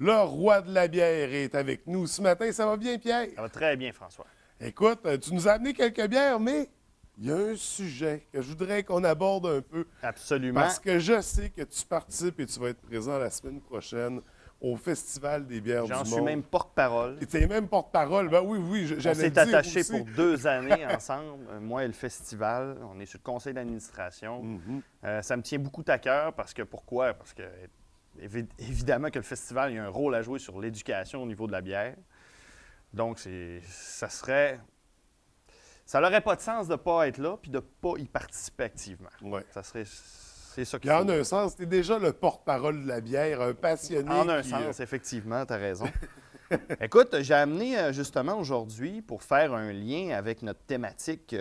Le roi de la bière est avec nous ce matin. Ça va bien, Pierre? Ça va très bien, François. Écoute, tu nous as amené quelques bières, mais il y a un sujet que je voudrais qu'on aborde un peu. Absolument. Parce que je sais que tu participes et tu vas être présent la semaine prochaine au Festival des bières du J'en monde. suis même porte-parole. Et tu es même porte-parole. Ben oui, oui, On j'allais s'est dire attachés aussi. pour 2 années ensemble, moi et le festival. On est sur le conseil d'administration. Ça me tient beaucoup à cœur parce que pourquoi? Parce que évidemment que le festival il y a un rôle à jouer sur l'éducation au niveau de la bière. Donc, ça n'aurait pas de sens de ne pas être là puis de ne pas y participer activement. Ouais. C'est ça qu'il Puis faut. en un sens, tu es déjà le porte-parole de la bière, un passionné. En un qui, sens, effectivement, tu as raison. Écoute, j'ai amené justement aujourd'hui pour faire un lien avec notre thématique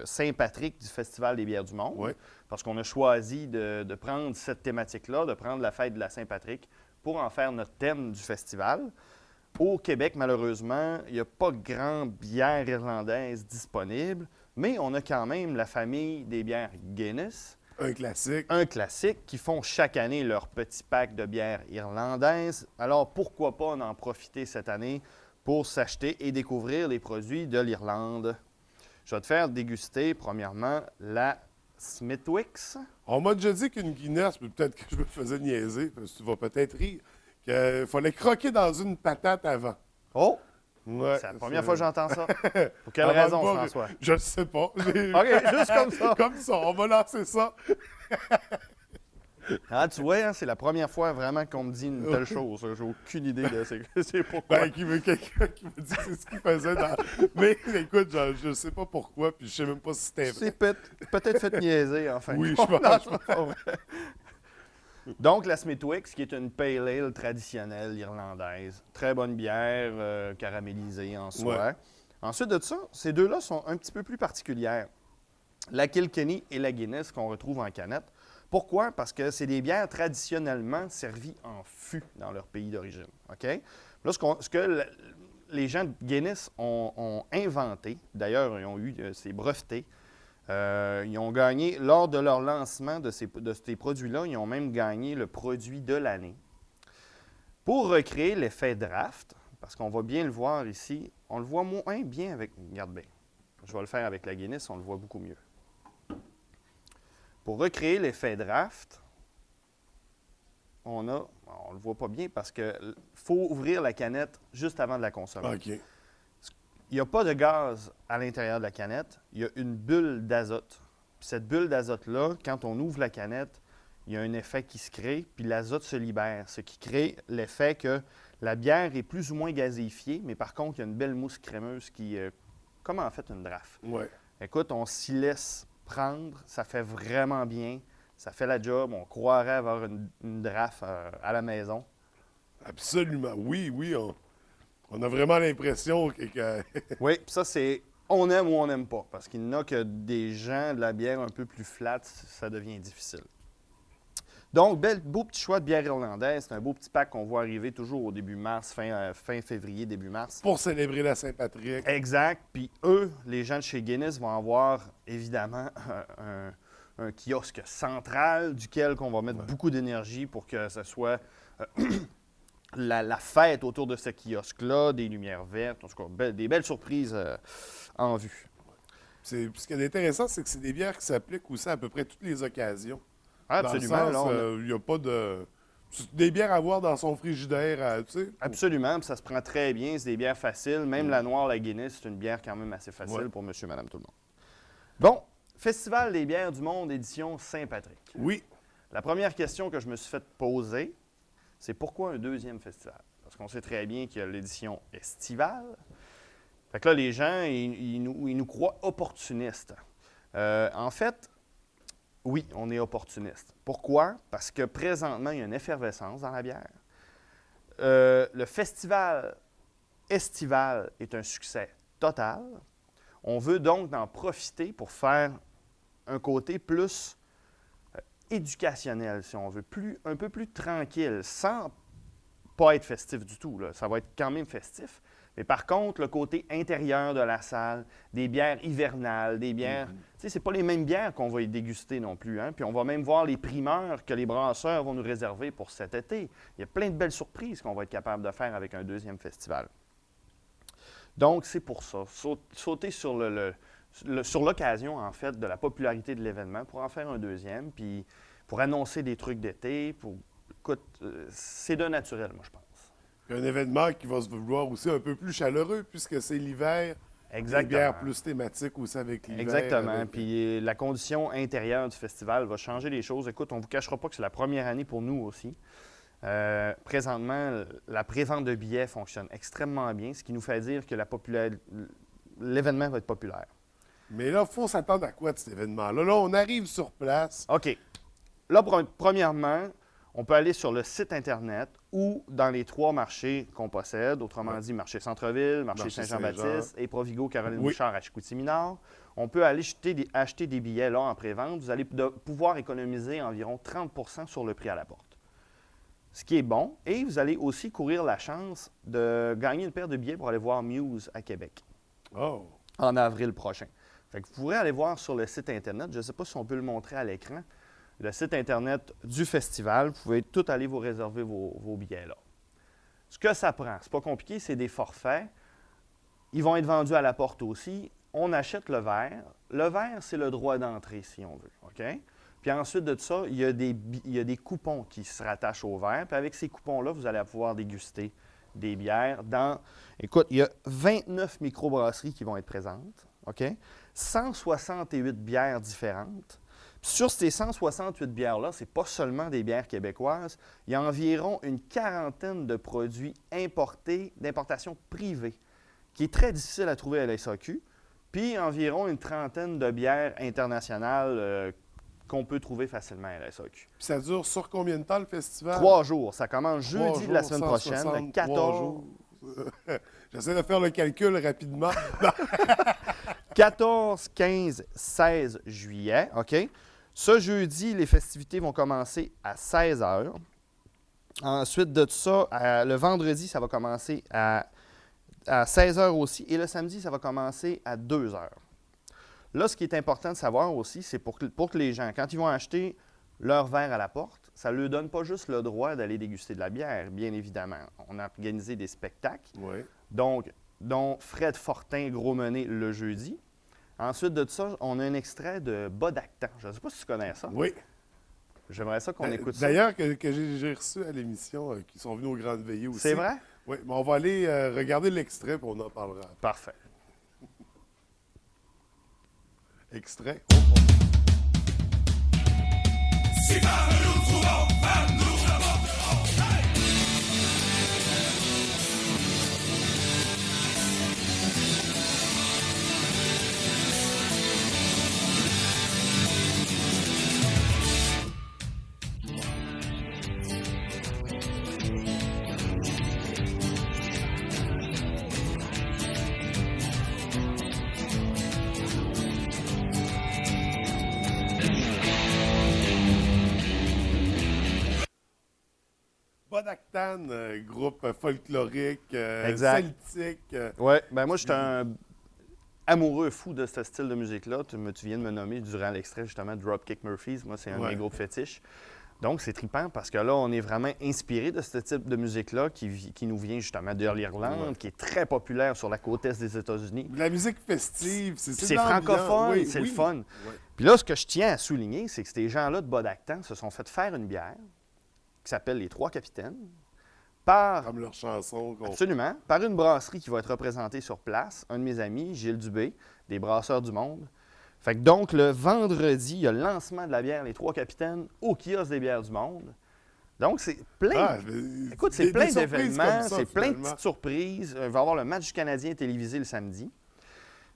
Saint-Patrick du Festival des bières du monde. Ouais. Parce qu'on a choisi de prendre cette thématique-là, de prendre la fête de la Saint-Patrick pour en faire notre thème du festival. Au Québec, malheureusement, il n'y a pas grand bière irlandaise disponible, mais on a quand même la famille des bières Guinness. Un classique. Un classique qui font chaque année leur petit pack de bière irlandaise. Alors, pourquoi pas en profiter cette année pour s'acheter et découvrir les produits de l'Irlande? Je vais te faire déguster, premièrement, la Smithwick's. On m'a déjà dit qu'une Guinness, mais peut-être que je me faisais niaiser, parce que tu vas peut-être rire, qu'il fallait croquer dans une patate avant. Oh! Ouais, C'est la première fois que j'entends ça. Pour quelle Avant de raison, boire, François? Je ne sais pas. OK, juste comme ça. Comme ça, on va lancer ça. Ah, tu vois, hein, c'est la première fois vraiment qu'on me dit une telle chose. J'ai aucune idée de c'est pourquoi. Ben, quelqu'un qui me dit que c'est ce qu'il faisait dans... Mais écoute, je ne sais pas pourquoi, puis je sais même pas si c'était vrai. C'est peut-être fait niaiser, enfin. Oui, je pense. Non, c'est pas vrai. Donc, la Smithwick's, qui est une pale ale traditionnelle irlandaise. Très bonne bière, caramélisée en soi. Ouais. Ensuite de ça, ces deux-là sont un petit peu plus particulières. La Kilkenny et la Guinness qu'on retrouve en canette. Pourquoi? Parce que c'est des bières traditionnellement servies en fût dans leur pays d'origine. OK? Là, ce que les gens de Guinness ont inventé, d'ailleurs, ils ont eu, c'est breveté, ils ont gagné, lors de leur lancement de ces produits-là, ils ont même gagné le produit de l'année. Pour recréer l'effet draft, parce qu'on va bien le voir ici, on le voit moins bien avec... Regarde bien, je vais le faire avec la Guinness, on le voit beaucoup mieux. Pour recréer l'effet draft, on ne le voit pas bien parce qu'il faut ouvrir la canette juste avant de la consommer. OK. Il n'y a pas de gaz à l'intérieur de la canette, il y a une bulle d'azote. Puis cette bulle d'azote-là, quand on ouvre la canette, il y a un effet qui se crée, puis l'azote se libère, ce qui crée l'effet que la bière est plus ou moins gazéifiée, mais par contre, il y a une belle mousse crémeuse qui, comme en fait une draft. Ouais. Écoute, on s'y laisse prendre, ça fait vraiment bien, ça fait la job, on croirait avoir une draft à la maison. Absolument. Oui, oui. On a vraiment l'impression que... Oui, puis ça, c'est on aime ou on n'aime pas, parce qu'il n'y en a que des gens de la bière un peu plus flat, ça devient difficile. Donc, beau petit choix de bière irlandaise. C'est un beau petit pack qu'on voit arriver toujours au début mars, fin février, début mars. Pour célébrer la Saint-Patrick. Exact. Puis eux, les gens de chez Guinness, vont avoir évidemment un kiosque central duquel on va mettre beaucoup d'énergie pour que ce soit la fête autour de ce kiosque-là, des lumières vertes, en tout cas, des belles surprises en vue. Ce qui est intéressant, c'est que c'est des bières qui s'appliquent aussi à peu près toutes les occasions. Absolument. Dans le sens, il n'y a pas de... C'est des bières à avoir dans son frigidaire, tu sais. Absolument, puis ça se prend très bien, c'est des bières faciles. Même la noire, la Guinness, c'est une bière quand même assez facile pour monsieur, madame, tout le monde. Bon, Festival des bières du monde, édition Saint-Patrick. Oui. La première question que je me suis fait poser, c'est pourquoi un deuxième festival? Parce qu'on sait très bien qu'il y a l'édition estivale. Fait que là, les gens, ils nous croient opportunistes. En fait, oui, on est opportuniste. Pourquoi? Parce que présentement, il y a une effervescence dans la bière. Le festival estival est un succès total. On veut donc en profiter pour faire un côté plus éducationnel, si on veut, un peu plus tranquille, sans pas être festif du tout. Là. Ça va être quand même festif, Mais par contre, le côté intérieur de la salle, des bières hivernales, des bières... Tu sais, c'est pas les mêmes bières qu'on va y déguster non plus. Hein? Puis on va même voir les primeurs que les brasseurs vont nous réserver pour cet été. Il y a plein de belles surprises qu'on va être capable de faire avec un deuxième festival. Donc, c'est pour ça. Sauter sur sur l'occasion, en fait, de la popularité de l'événement pour en faire un deuxième, puis pour annoncer des trucs d'été. Écoute, c'est de naturel, moi, je pense. Un événement qui va se vouloir aussi un peu plus chaleureux puisque c'est l'hiver. Exactement. Des bières plus thématiques aussi avec l'hiver. Exactement. Puis la condition intérieure du festival va changer les choses. Écoute, on ne vous cachera pas que c'est la première année pour nous aussi. Présentement, la prévente de billets fonctionne extrêmement bien, ce qui nous fait dire que l'événement va être populaire. Mais là, il faut s'attendre à quoi de cet événement-là? Là, on arrive sur place. OK. Là, premièrement, on peut aller sur le site Internet ou dans les 3 marchés qu'on possède, autrement dit, marché Centre-Ville, marché Saint-Jean-Baptiste et Provigo Caroline-Bouchard à Chicoutimi-Nord. On peut aller acheter des billets là en pré-vente. Vous allez pouvoir économiser environ 30 sur le prix à la porte. Ce qui est bon. Et vous allez aussi courir la chance de gagner une paire de billets pour aller voir Muse à Québec. Oh! En avril prochain. Fait que vous pourrez aller voir sur le site Internet. Je ne sais pas si on peut le montrer à l'écran. Le site Internet du festival. Vous pouvez tout aller vous réserver vos billets là. Ce que ça prend, c'est pas compliqué, c'est des forfaits. Ils vont être vendus à la porte aussi. On achète le verre. Le verre, c'est le droit d'entrée, si on veut. OK? Puis ensuite de ça, il y a des coupons qui se rattachent au verre. Puis avec ces coupons-là, vous allez pouvoir déguster des bières Écoute, il y a 29 microbrasseries qui vont être présentes. OK? 168 bières différentes. Sur ces 168 bières-là, ce n'est pas seulement des bières québécoises. Il y a environ une quarantaine de produits importés, d'importation privée, qui est très difficile à trouver à la SAQ. Puis environ une trentaine de bières internationales qu'on peut trouver facilement à la SAQ. Puis ça dure sur combien de temps le festival? 3 jours. Ça commence jeudi de la semaine prochaine, le 14 jours. J'essaie de faire le calcul rapidement. 14, 15, 16 juillet, OK? Ce jeudi, les festivités vont commencer à 16 h. Ensuite de ça, le vendredi, ça va commencer à 16 h aussi. Et le samedi, ça va commencer à 2 h. Là, ce qui est important de savoir aussi, c'est pour que les gens, quand ils vont acheter leur verre à la porte, ça ne leur donne pas juste le droit d'aller déguster de la bière, bien évidemment. On a organisé des spectacles, dont Fred Fortin, Gros Menet, le jeudi. Ensuite de ça, on a un extrait de Bodactan. Je ne sais pas si tu connais ça. Oui. J'aimerais ça qu'on écoute ça. D'ailleurs, que j'ai reçu à l'émission, qui sont venus aux Grandes Veillées aussi. C'est vrai? Oui, mais on va aller regarder l'extrait, puis on en parlera. Parfait. Extrait. Si par nous trouvons, par nous Bodactan, groupe folklorique, celtique. Oui, bien moi, je suis un amoureux fou de ce style de musique-là. Tu viens de me nommer durant l'extrait, justement, Dropkick Murphys. Moi, c'est un de mes groupes fétiches. Donc, c'est trippant parce que là, on est vraiment inspiré de ce type de musique-là qui nous vient justement de l'Irlande, qui est très populaire sur la côte est des États-Unis. La musique festive, c'est francophone, oui, c'est le fun. Oui. Puis là, ce que je tiens à souligner, c'est que ces gens-là de Bodactan se sont fait faire une bière qui s'appelle Les Trois Capitaines, comme leur chanson. Absolument, par une brasserie qui va être représentée sur place, un de mes amis, Gilles Dubé, des Brasseurs du Monde. Fait que donc, le vendredi, il y a le lancement de la bière Les Trois Capitaines au kiosque des bières du monde. Donc, c'est plein. Écoute, c'est plein d'événements, c'est plein de petites surprises. Il va y avoir le match du Canadien télévisé le samedi.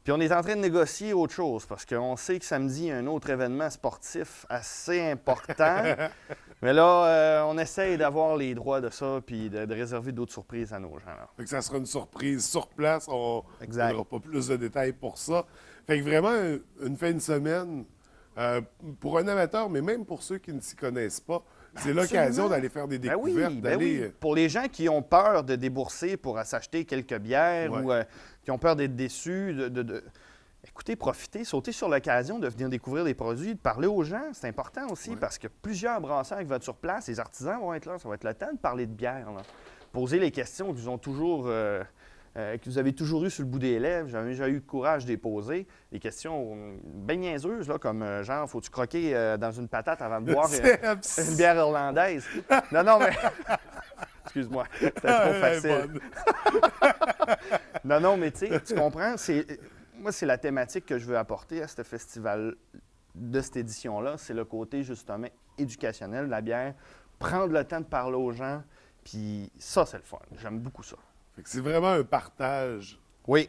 Puis on est en train de négocier autre chose parce qu'on sait que samedi, il y a un autre événement sportif assez important. Mais là, on essaye d'avoir les droits de ça puis de réserver d'autres surprises à nos gens. Là. Fait que ça sera une surprise sur place. On n'aura pas plus de détails pour ça. Fait que vraiment, une fin de semaine, pour un amateur, mais même pour ceux qui ne s'y connaissent pas, c'est l'occasion d'aller faire des Ben oui, découvertes, ben d'aller... oui. Pour les gens qui ont peur de débourser pour s'acheter quelques bières Ouais. ou qui ont peur d'être déçus, écoutez, profitez, sautez sur l'occasion de venir découvrir des produits, de parler aux gens. C'est important aussi Ouais. parce que plusieurs brasseurs qui vont être sur place, les artisans vont être là. Ça va être le temps de parler de bière. Là. Poser les questions qu'ils ont toujours, que vous avez toujours eu sur le bout des lèvres. J'avais déjà eu le courage de les poser. Des questions bien niaiseuses, là, comme genre, faut-tu croquer dans une patate avant de boire une bière irlandaise? Non, mais. Excuse-moi, c'était trop facile. Non, mais tu sais, tu comprends? Moi, c'est la thématique que je veux apporter à ce festival de cette édition-là. C'est le côté, justement, éducationnel de la bière. Prendre le temps de parler aux gens. Puis ça, c'est le fun. J'aime beaucoup ça. Fait que c'est vraiment un partage. Oui,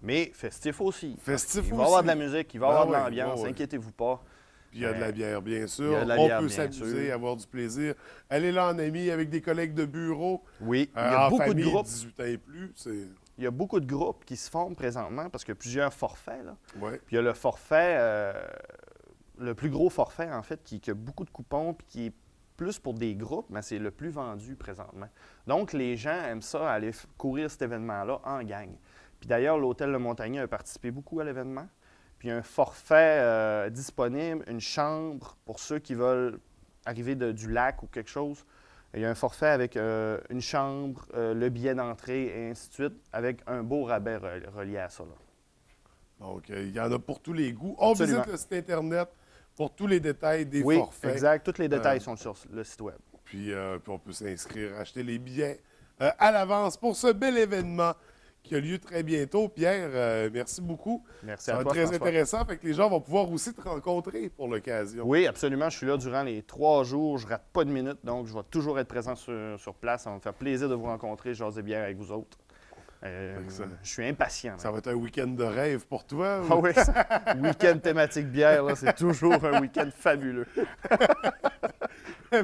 mais festif aussi. Festif Il va y avoir aussi. de la musique, il va y Ah avoir de oui, l'ambiance, oui, oui. inquiétez-vous pas. Puis il y a de la bière, bien sûr. il y a de la On bière, peut bien s'amuser, sûr. avoir du plaisir. Aller là en ami avec des collègues de bureau. Oui, il y a En beaucoup famille, de groupes. 18 ans et plus. C'est... Il y a beaucoup de groupes qui se forment présentement parce qu'il y a plusieurs forfaits. Là. Ouais. Puis il y a le forfait, le plus gros forfait, en fait, qui a beaucoup de coupons puis qui est plus pour des groupes, mais c'est le plus vendu présentement. Donc, les gens aiment ça, aller courir cet événement-là en gang. Puis d'ailleurs, l'Hôtel Le Montagnier a participé beaucoup à l'événement. Puis il y a un forfait disponible, une chambre pour ceux qui veulent arriver du lac ou quelque chose. Il y a un forfait avec une chambre, le billet d'entrée et ainsi de suite, avec un beau rabais relié à ça. Là. Donc, il y en a pour tous les goûts. On Absolument. visite le site Internet pour tous les détails des Oui, forfaits. exact. Tous les détails sont sur le site web. Puis on peut s'inscrire, acheter les billets à l'avance pour ce bel événement qui a lieu très bientôt. Pierre, merci beaucoup. Merci Ça à va toi, être très François. intéressant. Fait que les gens vont pouvoir aussi te rencontrer pour l'occasion. Oui, absolument. Je suis là durant les 3 jours. Je rate pas de minute, donc je vais toujours être présent sur place. Ça va me faire plaisir de vous rencontrer, jaser bien avec vous autres. Excellent. Je suis impatient. Ça va être un week-end de rêve pour toi. Ah oui, week-end thématique bière, là, c'est toujours un week-end fabuleux.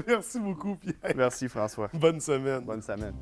Merci beaucoup, Pierre. Merci François. Bonne semaine. Bonne semaine.